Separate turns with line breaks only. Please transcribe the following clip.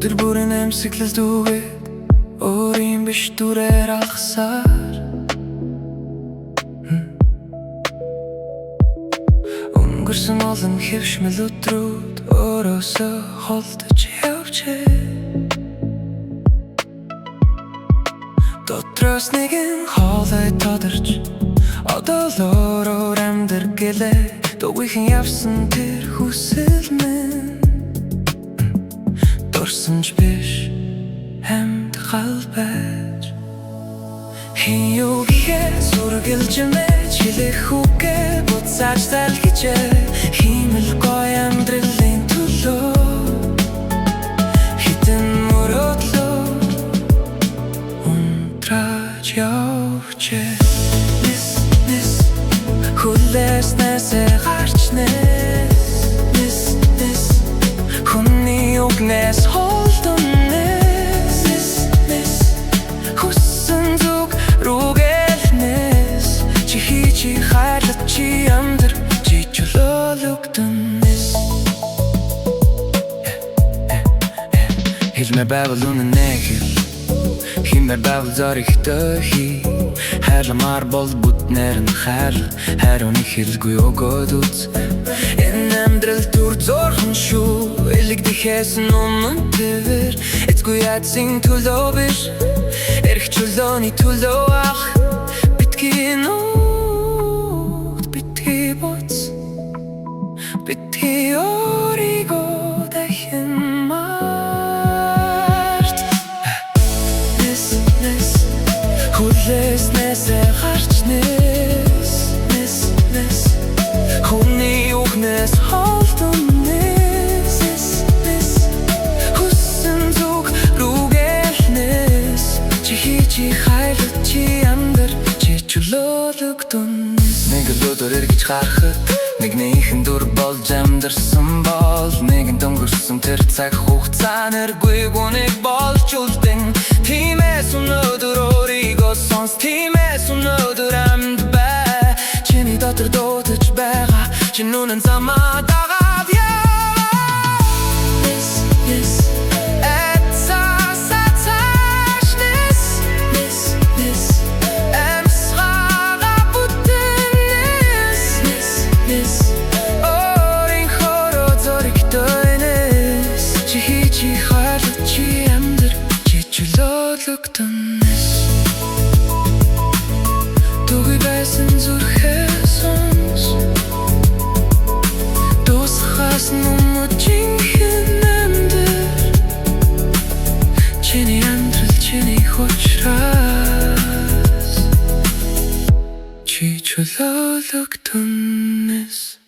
Өдөр бүрэн эмсэглэл дүүгээд өөрийн биш дүрээр алхасаар өнгөрсөн олон хэвшмэл өдрүүд өөрөөсөө холдож явжээ. Дотроос нэгэн хоолой тодорч одоо л өөрөөр амьдар гэлээ. Дугүйхэн явсан тэр хүсэл минь дурсамж биш амьд гал байж. Хин юу гэхээ сургалж мэж хэлэх үгээ буцааж залхижээ. Химэл гоё амьдралын төлөө хитэн мөрөөдлөө унтрааж явжээ. Хүлээснээсээ гарч нэс хүний үгнээс холдон нэс хүссэн зүг рүүгээлнэс чи хий хайлт чи амдэр чи чөлөөлөгдөн нэс. Хэлмэ байвал үнэн нэгэл химээр байвал зоригтой хий. Хайрламар бол бүтнээр нь хайрын хэлгүй өгөөд үз. Энэ амьдрал түр зорхон шүү. Элэгдэхээс өмнө твэр эцгүй ядсын төлөө биш. Эрх чөлөөний төлөө ах битгий нут битгий боц битгий өөрийгөө дахин март. Хүлээснээсээ гарч нэс хүний үгнээс холдон нэс хүссэн зүг рүүгээлнэс чи хий хайлт чи амдар чи чөлөөлөгдөн нэс. Нэг л өдөр эргэж гарахад нэгнийхэн дүр болж амьдарсан бол нэгэн дөнгөрсөн тэр цаг хугацаа нэргүй гүнийг болж үлдэн. Тиймээс өнөөдөр өөрийгөө сонс, тиймээс өнөөдөр амьд бай. Чиний дотор дуудаж байгаа чи нүнэн замаа дагаад яваа. Дугүй байсан зүрхээ сонс дуусахаас өмнө жинхэнэ амьдар чиний амьдрал чиний учраас чи чөлөөлөгдөн нэс.